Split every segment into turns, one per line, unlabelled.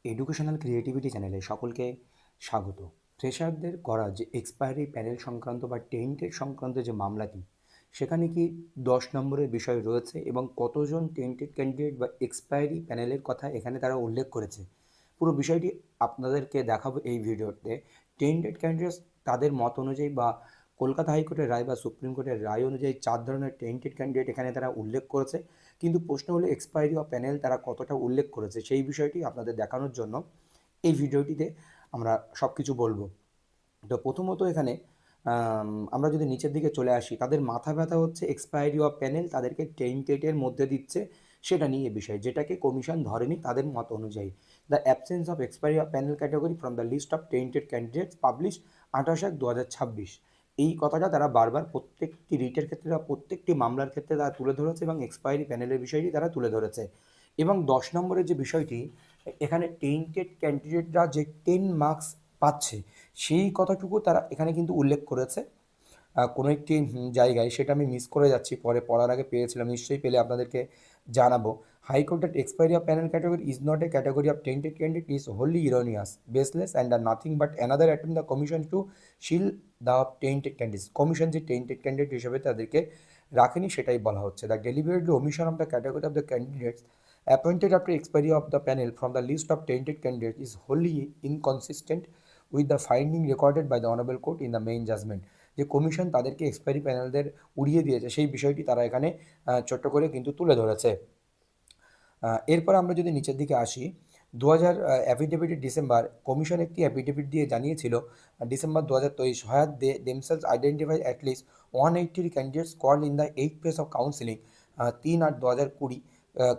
Educational creativity চ্যানেলে সকলকে স্বাগত। ফ্রেশারদের করা যে এক্সপায়ারি প্যানেল সংক্রান্ত বা টেন্টেড সংক্রান্ত যে মামলাটি, সেখানে কি 10 নম্বরের বিষয় রয়েছে এবং কতজন টেন্টেড ক্যান্ডিডেট বা এক্সপায়ারি প্যানেলের কথা এখানে তারা উল্লেখ করেছে। পুরো বিষয়টি আপনাদেরকে দেখাবো এই ভিডিওতে। টেন্টেড ক্যান্ডিডেটস তাদের মত অনুযায়ী বা কলকাতা হাইকোর্টের রায় বা সুপ্রিম কোর্টের রায় অনুযায়ী 4 ধরনের টেন্টেড ক্যান্ডিডেট এখানে তারা উল্লেখ করেছে। কিন্তু প্রশ্ন হলো এক্সপায়ারি অফ প্যানেল তারা কতটা উল্লেখ করেছে, সেই বিষয়টি আপনাদের দেখানোর জন্য এই ভিডিওটিতে আমরা সব কিছু বলবো। তো প্রথমত এখানে আমরা যদি নিচের দিকে চলে আসি, তাদের মাথা ব্যথা হচ্ছে এক্সপায়ারি অফ প্যানেল তাদেরকে টেন্টেডের মধ্যে দিচ্ছে, সেটা নিয়ে বিষয় যেটাকে কমিশন ধরেনি তাদের মত অনুযায়ী। The absence of expiry of panel category from the list of tainted candidates publish 28/1/2026, এই কথাটা তারা বারবার প্রত্যেকটি রিটের ক্ষেত্রে বা প্রত্যেকটি মামলার ক্ষেত্রে তারা তুলে ধরেছে এবং এক্সপায়ারি প্যানেলের বিষয়টি তারা তুলে ধরেছে। এবং 10 নম্বরের যে বিষয়টি, এখানে টেন্টেড ক্যান্ডিডেটরা যে 10 মার্কস পাচ্ছে সেই কথাটুকু তারা এখানে কিন্তু উল্লেখ করেছে কোনো একটি জায়গায়, সেটা আমি মিস করে যাচ্ছি, পরে পড়ার আগে পেয়েছিলাম, নিশ্চয়ই পেলে আপনাদেরকে জানাবো। হাইকোর্টের expiry of panel category is not a category of tainted candidate is wholly erroneous, baseless and are nothing but another attempt the commission to shield the tainted candidates. Commission যে টেন্টেড ক্যান্ডিডেট হিসেবে তাদেরকে রাখেনি সেটাই বলা হচ্ছে। The deliberately omission of the category of the candidates appointed after expiry of the panel from the list of tainted candidates is wholly inconsistent with the finding recorded by the honorable court in the main judgment। যে commission তাদেরকে expiry প্যানেলদের উড়িয়ে দিয়েছে সেই বিষয়টি তারা এখানে ছোট্ট করে কিন্তু তুলে ধরেছে। এরপর আমরা যদি নিচের দিকে আসি, 2000 অ্যাফিডেভিটের ডিসেম্বর কমিশন একটি অ্যাফিডেভিট দিয়ে জানিয়েছিল December 2023 where they themselves identify at least 180 candidates called in the 8th phase of counseling 3/8/2020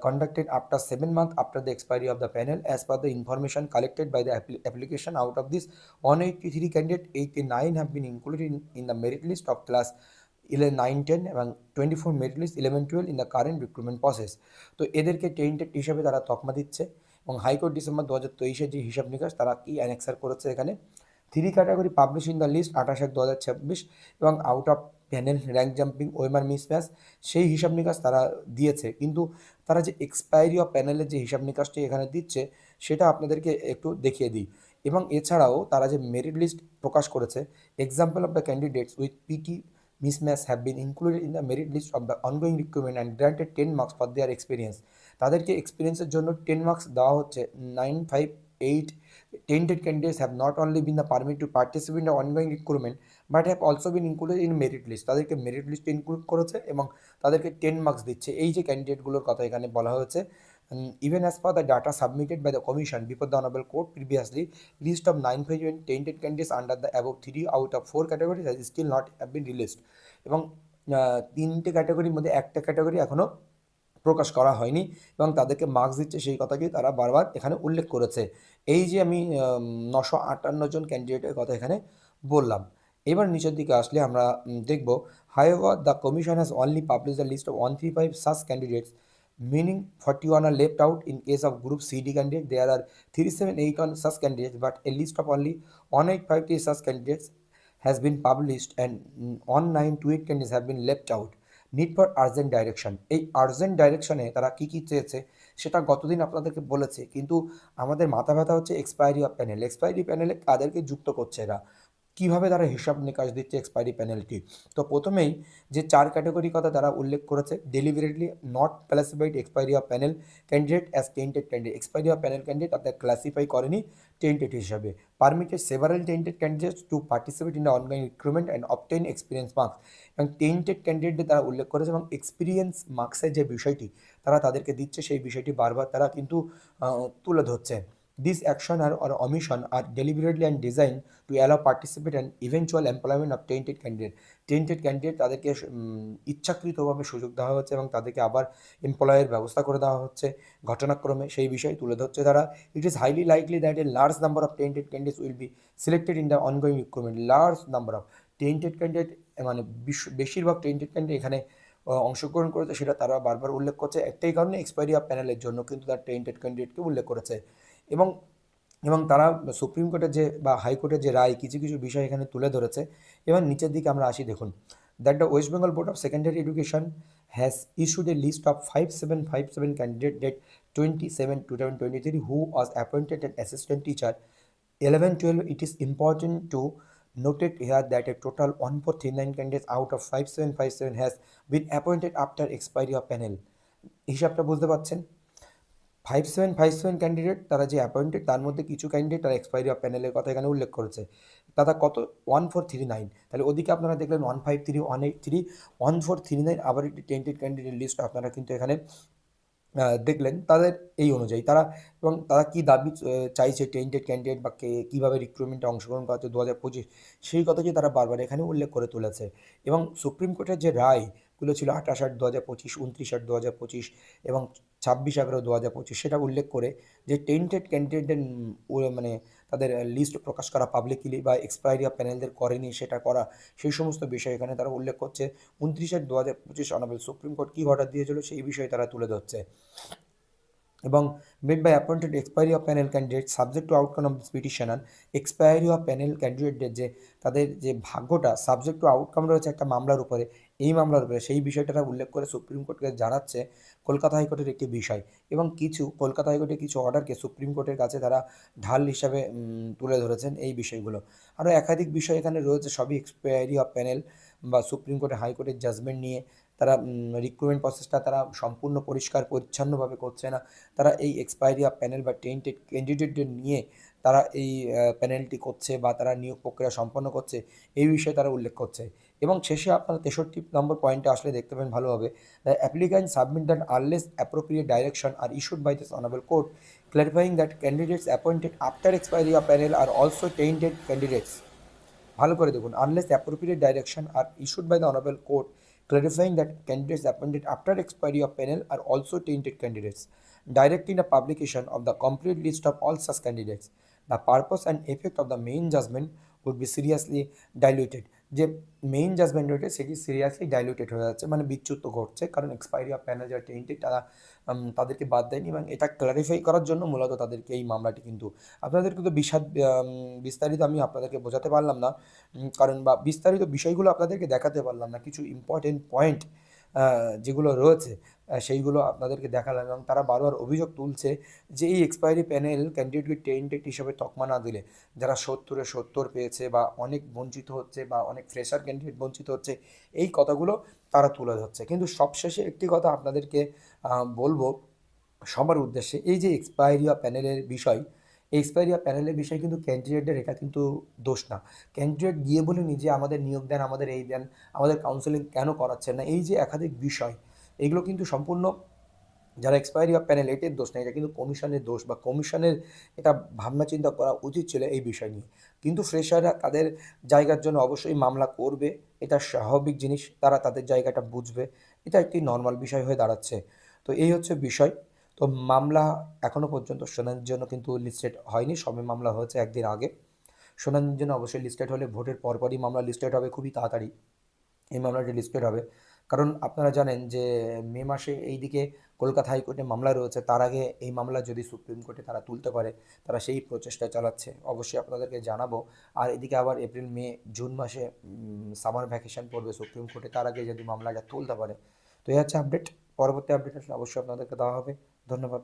conducted after 7 months after the expiry of the panel. As per the information collected by the application, out of this 183 candidates, 89 have been included in the merit list of class 11 9 10 এবং 24 merit list 11 12 in the current recruitment process. তো এদেরকে tainted হিসাবে তারা তকমা দিচ্ছে। এবং high court December 2023-এর যে হিসাব নিকাশ তারা কি অ্যানেক্সার করেছে এখানে, 3 category publish in the list 28/1/2026 এবং out of panel rank jumping ওয়েমার মিসম্যাচ সেই হিসাব নিকাশ তারা দিয়েছে। কিন্তু তারা যে এক্সপায়ারি অফ প্যানেলের যে হিসাব নিকাশটি এখানে দিচ্ছে সেটা আপনাদেরকে একটু দেখিয়ে দিই। এবং এছাড়াও তারা যে মেরিট লিস্ট প্রকাশ করেছে, example of the candidates with PT mismatch have been included in the merit list of the ongoing recruitment and granted 10 marks for their experience। তাদেরকে এক্সপিরিয়েন্সের জন্য 10 মার্কস দেওয়া হচ্ছে। 958 tainted candidates have not only been the permit to participate in the ongoing recruitment but have also been included in merit list। তাদেরকে merit লিস্টে include করেছে এবং তাদেরকে 10 marks দিচ্ছে। এই যে ক্যান্ডিডেটগুলোর কথা এখানে বলা হয়েছে, even as per the data submitted by the commission before the honorable court previously, list of 9 tainted candidates under the above 3 out of 4 categories has still not have been released। এবং 3টে ক্যাটাগরির মধ্যে একটা ক্যাটাগরি এখনও প্রকাশ করা হয়নি এবং তাদেরকে মার্কস দিচ্ছে সেই কথাটি তারা বারবার এখানে উল্লেখ করেছে। এই যে আমি 958 জন ক্যান্ডিডেটের কথা এখানে বললাম। এবার নিচের দিকে আসলে আমরা দেখব, however the commission has only publish the list of 135 such candidates, meaning 41 are left out. In case of group CD candidate there are 378 such candidates, but a list of only 1853 such candidates has been published and 1928 candidates have been left out। Need for urgent direction, এই urgent ডাইরেকশনে তারা কী কী চেয়েছে সেটা গতদিন আপনাদেরকে বলেছে। কিন্তু আমাদের মাথা ব্যথা হচ্ছে এক্সপায়ারি অফ প্যানেল। এক্সপায়ারি প্যানেলে কাদেরকে যুক্ত করছে এরা, কীভাবে তারা হিসাব নিকাশ দিচ্ছে এক্সপায়ারি প্যানেলটি। তো প্রথমেই যে 4 ক্যাটাগরির কথা তারা উল্লেখ করেছে, deliberately not classified expiry of panel candidate as tainted candidate, expiry of panel candidate তাদের ক্লাসিফাই করেনি টেন্টেড হিসাবে। Permitted several tainted candidates to participate in the ongoing recruitment and obtain experience marks. এবং টেন্টেড ক্যান্ডিডেটদের তারা উল্লেখ করেছে এবং experience মার্কসের যে বিষয়টি তারা তাদেরকে দিচ্ছে সেই বিষয়টি বারবার তারা কিন্তু তুলে ধরছে। These action or omission are deliberately and designed to allow participate and eventual employment of tainted candidate। Tainted candidate তাদেরকে ইচ্ছাকৃতভাবে সুযোগ দেওয়া হচ্ছে এবং তাদেরকে আবার এমপ্লয়ের ব্যবস্থা করে দেওয়া হচ্ছে ঘটনাক্রমে, সেই বিষয় তুলে ধরছে তারা। It is highly likely that a large number of tainted candidates will be selected in the ongoing recruitment. Large number of tainted candidate মানে বেশিরভাগ টেন্টেড ক্যান্ডিডেট এখানে অংশগ্রহণ করেছে সেটা তারা বারবার উল্লেখ করছে। একটাই কারণে এক্সপায়ারি অফ প্যানেলের জন্য কিন্তু তার টেন্টেড ক্যান্ডিডেটকে উল্লেখ করেছে। এবং এবং তারা সুপ্রিম কোর্টের যে বা হাইকোর্টের যে রায় কিছু কিছু বিষয় এখানে তুলে ধরেছে। এবার নিচের দিকে আমরা আসি, দেখুন, that the West Bengal Board of Secondary Education has issued a list of 5757 candidate date 27/2023 who was appointed an assistant teacher 11-12. It is important to note here that a total 1439 candidates out of 5757 has been appointed after expiry of panel. হিসাবটা বুঝতে পারছেন? 5757 candidate তারা যে appointed, তার মধ্যে কিছু candidate তারা expiry of প্যানেলের কথা এখানে উল্লেখ করেছে। তারা কত? 1439। তাহলে ওদিকে আপনারা দেখলেন 153, 183, 1439 আবার একটি টেন্টেড ক্যান্ডিডেট লিস্ট আপনারা কিন্তু এখানে দেখলেন তাদের এই অনুযায়ী তারা, এবং তারা কী দাবি চাইছে টেন্টেড ক্যান্ডিডেট বা কীভাবে রিক্রুটমেন্টে অংশগ্রহণ করাচ্ছে 2025, সেই কথাটি তারা বারবার এখানে উল্লেখ করে তুলেছে। এবং সুপ্রিম কোর্টের যে রায়গুলো ছিল 28/8/2025, 29/8/2025 এবং 26/11/2025, সেটা উল্লেখ করে যে টেন্টেড ক্যান্ডিডেটদের মানে তাদের লিস্ট প্রকাশ করা পাবলিকলি বা এক্সপায়ারি অফ প্যানেলদের করেনি সেটা করা, সেই সমস্ত বিষয় এখানে তারা উল্লেখ করছে। 29/8/2025 অনারেবল সুপ্রিম কোর্ট কী অর্ডার দিয়েছিল সেই বিষয়ে তারা তুলে ধরছে। এবং made by appointed expiry of panel candidate subject to outcome of this petitioner, expiry of panel ক্যান্ডিডেটদের যে তাদের যে ভাগ্যটা সাবজেক্ট টু আউটকাম রয়েছে একটা মামলার উপরে, এই মামলার উপরে সেই বিষয়টা উল্লেখ করে সুপ্রিম কোর্টকে জানাচ্ছে কলকাতা হাইকোর্টের একটি বিষয়। এবং কিছু কলকাতা হাইকোর্টের কিছু অর্ডারকে সুপ্রিম কোর্টের কাছে তারা ঢাল হিসাবে তুলে ধরেছেন এই বিষয়গুলো। আরও একাধিক বিষয় এখানে রয়েছে, সবই এক্সপায়ারি অফ প্যানেল বা সুপ্রিম কোর্টের হাইকোর্টের জাজমেন্ট নিয়ে। তারা রিক্রুটমেন্ট প্রসেসটা তারা সম্পূর্ণ পরিষ্কার পরিচ্ছন্নভাবে করছে না। তারা এই এক্সপায়ারি অফ প্যানেল বা টেন্টেড ক্যান্ডিডেটদের নিয়ে তারা এই প্যানেলটি করছে বা তারা নিয়োগ প্রক্রিয়া সম্পন্ন করছে, এই বিষয়ে তারা উল্লেখ করছে। এবং শেষে আপনারা 63 নম্বর পয়েন্টে আসলে দেখতে পাবেন ভালোভাবে, the applicant submit that unless appropriate direction are issued by this honourable court clarifying that candidates appointed after expiry of panel are also tainted candidates. ভালো করে দেখুন, unless appropriate direction are issued by the honourable court clarifying that candidates appointed after expiry of panel are also tainted candidates, directing the publication of the complete list of all such candidates. The purpose and effect of the main judgment would be seriously diluted. যে main judgement রয়েছে সেটি seriously diluted হয়ে যাচ্ছে, মানে বিচ্যুত ঘটছে, কারণ expiry of panel যারা টেন্টেড তারা তাদেরকে বাদ দেয়নি, এবং এটা ক্লারিফাই করার জন্য মূলত তাদেরকে এই মামলাটি কিন্তু আপনাদেরকে তো বিস্তারিত আমি আপনাদেরকে বোঝাতে পারলাম না, কারণ বা বিস্তারিত বিষয়গুলো আপনাদেরকে দেখাতে পারলাম না। কিছু ইম্পর্টেন্ট পয়েন্ট যেগুলো রয়েছে সেইগুলো আপনাদেরকে দেখালাম। এবং তারা বারবার অভিযোগ তুলছে যে এই এক্সপায়ারি প্যানেল ক্যান্ডিডেটকে টেন্টেড হিসাবে তকমা না দিলে যারা 70-70 পেয়েছে বা অনেক বঞ্চিত হচ্ছে বা অনেক ফ্রেশার ক্যান্ডিডেট বঞ্চিত হচ্ছে, এই কথাগুলো তারা তুলে ধরছে। কিন্তু সবশেষে একটি কথা আপনাদেরকে বলবো সবার উদ্দেশ্যে, এই যে এক্সপায়ারি অফ প্যানেলের বিষয়, এই এক্সপায়ারি অফ প্যানেলের বিষয় কিন্তু ক্যান্ডিডেটদের এটা কিন্তু দোষ না। ক্যান্ডিডেট গিয়ে বলে নিজে আমাদের নিয়োগ দেন, আমাদের এই দেন, আমাদের কাউন্সেলিং কেন করাচ্ছেন না, এই যে একাধিক বিষয়, এগুলো কিন্তু সম্পূর্ণ যারা এক্সপায়ারি অফ প্যানেল এটার দোষ না, এটা কিন্তু কমিশনের দোষ বা কমিশনের এটা ভাবনা চিন্তা করা উচিত ছিল এই বিষয় নিয়ে। কিন্তু ফ্রেশাররা তাদের জায়গার জন্য অবশ্যই মামলা করবে, এটা স্বাভাবিক জিনিস, তারা তাদের জায়গাটা বুঝবে, এটা একটি নর্মাল বিষয় হয়ে দাঁড়াচ্ছে। তো এই হচ্ছে বিষয়। তো মামলা এখনও পর্যন্ত শুনানির জন্য কিন্তু লিস্টেড হয়নি, সবে মামলা হয়েছে একদিন আগে। শুনানির জন্য অবশ্যই লিস্টেড হলে ভোটের পরপরই মামলা লিস্টেড হবে, খুবই তাড়াতাড়ি এই মামলাটি লিস্টেড হবে। কারণ আপনারা জানেন যে মে মাসে এইদিকে কলকাতা হাইকোর্টে মামলা রয়েছে, তার আগে এই মামলা যদি সুপ্রিম কোর্টে তারা তুলতে পারে, তারা সেই প্রচেষ্টা চালাচ্ছে, অবশ্যই আপনাদেরকে জানাবো। আর এদিকে আবার এপ্রিল মে জুন মাসে সামার ভ্যাকেশন পড়বে সুপ্রিম কোর্টে, তার আগে যদি মামলাটা তুলতে পারে। তো এই হচ্ছে আপডেট, পরবর্তী আপডেট আসলে অবশ্যই আপনাদেরকে দেওয়া হবে। ধন্যবাদ।